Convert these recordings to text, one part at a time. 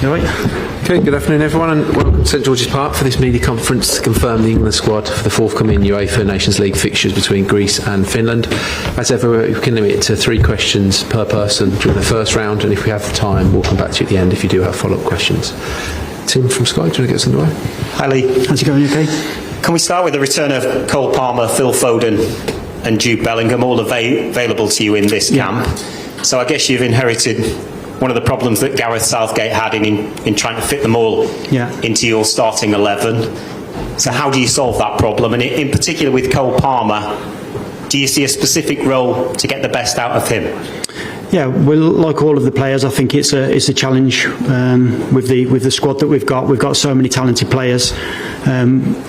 All right. Okay, good afternoon everyone, and welcome to St George's Park for this media conference to confirm the England squad for the forthcoming UEFA Nations League fixtures between Greece and Finland. As ever, we can limit it to 3 questions per person during the first round, and if we have the time, we'll come back to you at the end if you do have follow-up questions. Tim from Sky, do you want to get us underway? Hi Lee. How's it going? You okay? Can we start with the return of Cole Palmer, Phil Foden and Jude Bellingham, all available to you in this camp? So I guess you've inherited one of the problems that Gareth Southgate had in trying to fit them all into your starting 11. So how do you solve that problem? And in particular with Cole Palmer, do you see a specific role to get the best out of him? Yeah, well, like all of the players, I think it's a challenge with the squad that we've got. We've got so many talented players.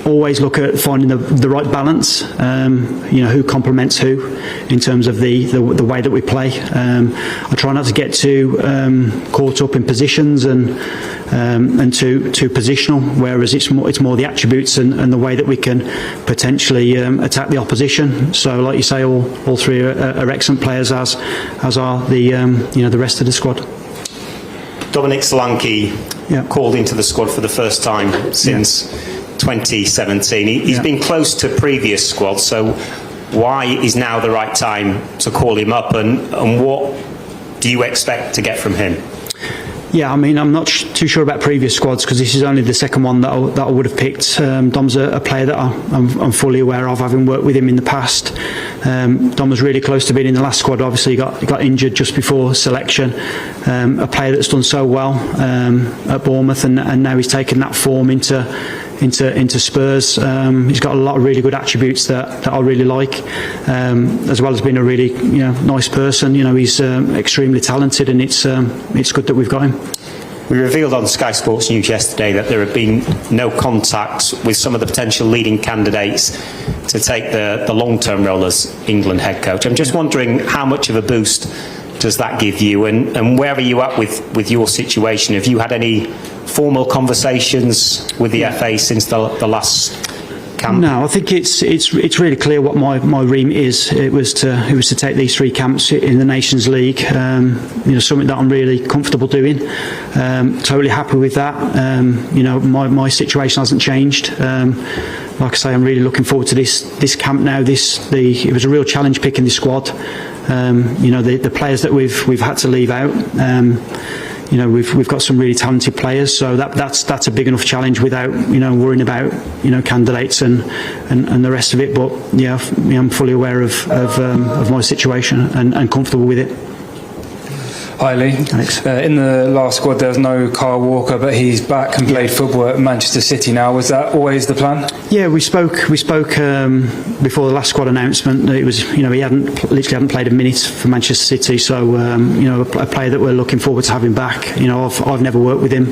Always look at finding the right balance. Who complements who in terms of the way that we play. I try not to get too caught up in positions and too positional. Whereas it's more the attributes and the way that we can potentially attack the opposition. So, like you say, all 3 are excellent players, as are the rest of the squad. Dominic Solanke called into the squad for the first time since 2017. He's been close to previous squads, so why is now the right time to call him up, and what do you expect to get from him? Yeah, I mean, I'm not too sure about previous squads because this is only the second one that I would have picked. Dom's a player that I'm fully aware of, having worked with him in the past. Dom was really close to being in the last squad. Obviously, he got injured just before selection. A player that's done so well at Bournemouth, and now he's taken that form into Spurs. He's got a lot of really good attributes that I really like, as well as being a really nice person. He's extremely talented, and it's good that we've got him. We revealed on Sky Sports News yesterday that there had been no contact with some of the potential leading candidates to take the long-term role as England head coach. I'm just wondering how much of a boost does that give you, and where are you at with your situation? Have you had any formal conversations with the FA since the last camp? No, I think it's really clear what my remit is. It was to take these 3 camps in the Nations League. Something that I'm really comfortable doing. Totally happy with that. My situation hasn't changed. Like I say, I'm really looking forward to this camp now. It was a real challenge picking the squad. The players that we've had to leave out. We've got some really talented players, so that's a big enough challenge without worrying about candidates and the rest of it. But I'm fully aware of my situation and comfortable with it. Hi Lee. Thanks. In the last squad there was no Kyle Walker, but he's back and played football at Manchester City now. Was that always the plan? Yeah, we spoke before the last squad announcement. It was he hadn't played a minute for Manchester City, so a player that we're looking forward to having back. I've never worked with him,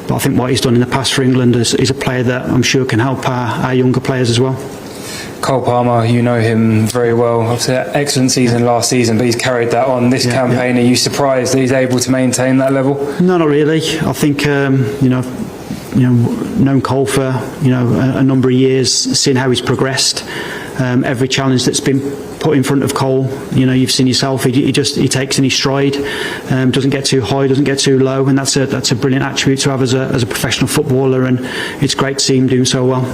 but I think what he's done in the past for England is a player that I'm sure can help our younger players as well. Cole Palmer, you know him very well. Obviously, excellent season last season, but he's carried that on this campaign. Are you surprised that he's able to maintain that level? No, not really. I think known Cole for a number of years, seen how he's progressed. Every challenge that's been put in front of Cole, you've seen yourself. He takes in his stride. Doesn't get too high, doesn't get too low, and that's a brilliant attribute to have as a professional footballer. And it's great to see him doing so well.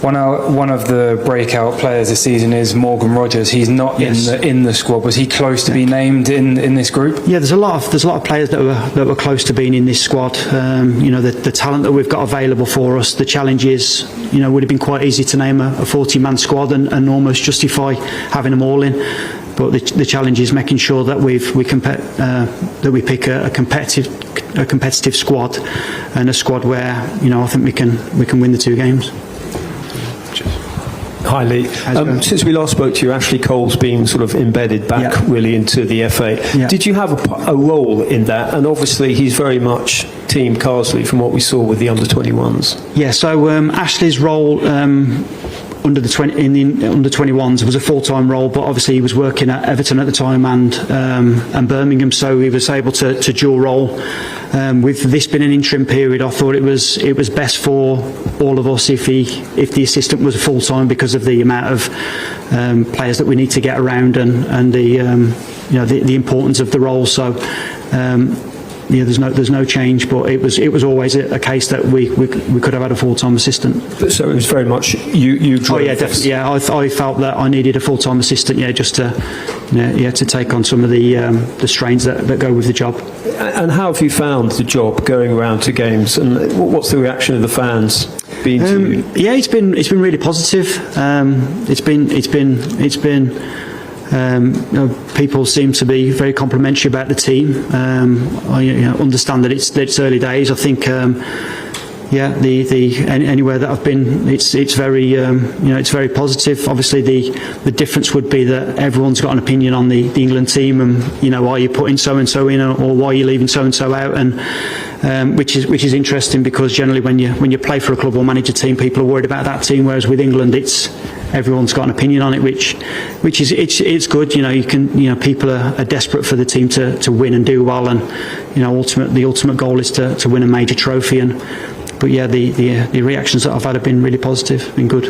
One of the breakout players this season is Morgan Rogers. He's not in the squad. Was he close to be named in this group? Yeah, there's a lot of players that were close to being in this squad. The talent that we've got available for us. The challenge is, would have been quite easy to name a 40-man squad and almost justify having them all in. But the challenge is making sure that we pick a competitive squad, and a squad where I think we can win the 2 games. Hi Lee. Since we last spoke to you, Ashley Cole's been sort of embedded back really into the FA. Did you have a role in that? And obviously he's very much Team Carsley from what we saw with the under-21s. Yeah, so Ashley's role under the 21s was a full-time role, but obviously he was working at Everton at the time and Birmingham, so he was able to dual role. With this being an interim period, I thought it was best for all of us if the assistant was full-time, because of the amount of players that we need to get around and the importance of the role. So there's no change. But it was always a case that we could have had a full-time assistant. So it was very much you drove yeah, this. definitely. Yeah, I felt that I needed a full-time assistant. Yeah, just to take on some of the strains that go with the job. And how have you found the job going around to games? And what's the reaction of the fans been to you? Yeah, it's been really positive. It's been. People seem to be very complimentary about the team. I understand that it's early days. I think. Anywhere that I've been, it's very it's very positive. Obviously, the difference would be that everyone's got an opinion on the England team, and why you're putting so and so in, or why you're leaving so and so out, and which is interesting, because generally when you play for a club or manage a team, people are worried about that team, whereas with England, everyone's got an opinion on it, which is it's good. People are desperate for the team to win and do well, and the ultimate goal is to win a major trophy. But yeah, the reactions that I've had have been really positive, been good.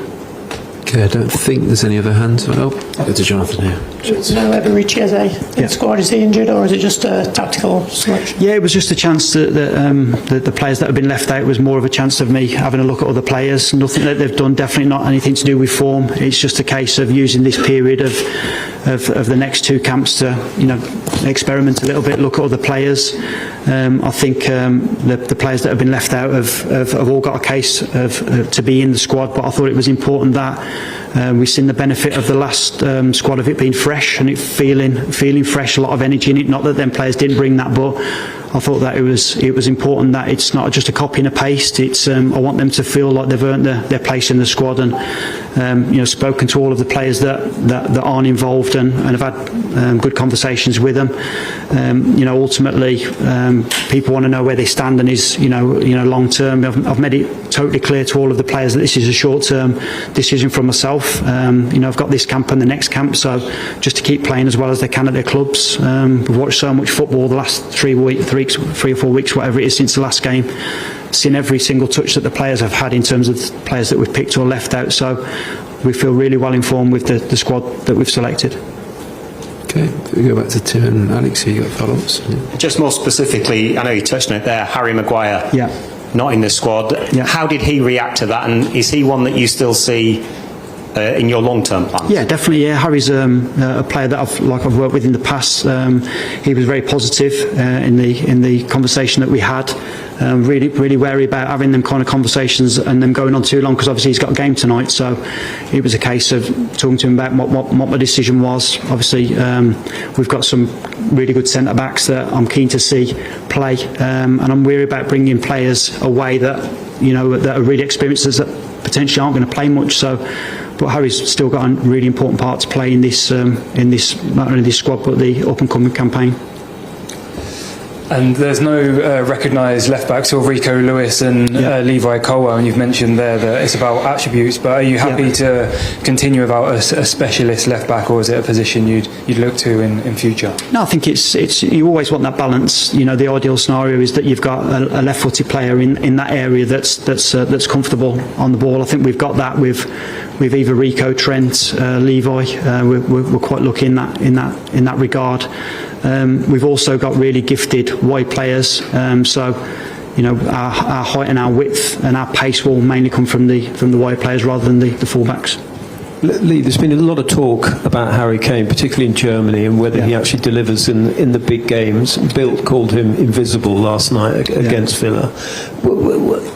Okay, I don't think there's any other hands. Oh, go to Jonathan here. No Eberici as a squad, is he injured, or is it just a tactical selection? Yeah, it was just a chance that the players that have been left out was more of a chance of me having a look at other players. Nothing that they've done, definitely not anything to do with form. It's just a case of using this period of the next two camps to experiment a little bit, look at other players. I think the players that have been left out have all got a case to be in the squad, but I thought it was important that we've seen the benefit of the last squad of it being fresh and it feeling fresh, a lot of energy in it. Not that them players didn't bring that, but I thought that it was important that it's not just a copy and a paste. It's I want them to feel like they've earned their place in the squad, and spoken to all of the players that aren't involved and have had good conversations with them. Ultimately, people want to know where they stand, and is long term. I've made it totally clear to all of the players that this is a short term decision from myself. I've got this camp and the next camp, so just to keep playing as well as they can at their clubs. We've watched so much football the last 3 or 4 weeks, whatever it is, since the last game. Seen every single touch that the players have had in terms of the players that we've picked or left out. So we feel really well informed with the squad that we've selected. Okay, we go back to Tim and Alex here. You got follow-ups? Yeah. Just more specifically, I know you touched on it there, Harry Maguire. Yeah. Not in the squad. Yeah. How did he react to that, and is he one that you still see in your long-term plans? Yeah, definitely. Yeah, Harry's a player that I've worked with in the past. He was very positive in the conversation that we had. Really wary about having them kind of conversations and them going on too long, because obviously he's got a game tonight. So it was a case of talking to him about what my decision was. Obviously, we've got some really good centre backs that I'm keen to see play, and I'm wary about bringing players away that that are really experienced that potentially aren't going to play much. So. But Harry's still got a really important part to play in this not only this squad but the up and coming campaign. And there's no recognised left backs, or Rico Lewis and Levi Colwell, and you've mentioned there that it's about attributes. But are you happy to continue without a specialist left back, or is it a position you'd look to in future? No, I think it's you always want that balance. The ideal scenario is that you've got a left-footed player in that area that's comfortable on the ball. I think we've got that with either Rico, Trent, Levi. We're quite lucky in that regard. We've also got really gifted wide players, so our height and our width and our pace will mainly come from the wide players rather than the fullbacks. Lee, there's been a lot of talk about Harry Kane, particularly in Germany, and whether he actually delivers in the big games. Bild called him invisible last night against Villa.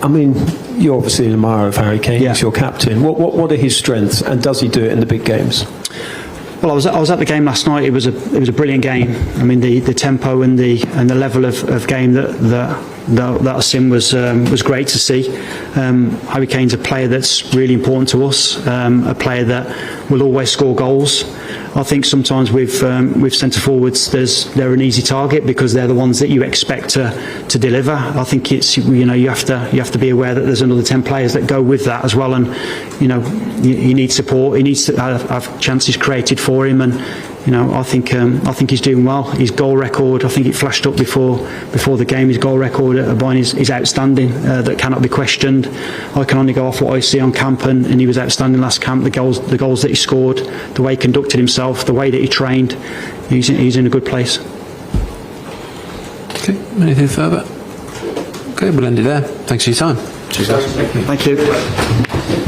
I mean, you're obviously an admirer of Harry Kane. He's your captain. What are his strengths, and does he do it in the big games? Well, I was at the game last night. It was a brilliant game. I mean, the tempo and the level of game that I've seen was great to see. Harry Kane's a player that's really important to us. A player that will always score goals. I think sometimes with centre forwards, they're an easy target because they're the ones that you expect to deliver. I think it's you have to be aware that there's another 10 players that go with that as well, and he needs support. He needs to have chances created for him, and I think he's doing well. His goal record, I think it flashed up before the game. His goal record at Bayern is outstanding. That cannot be questioned. I can only go off what I see on camp, and he was outstanding last camp. The goals that he scored, the way he conducted himself, the way that he trained, he's in a good place. Okay, anything further? Okay, we'll end it there. Thanks for your time. Thank you.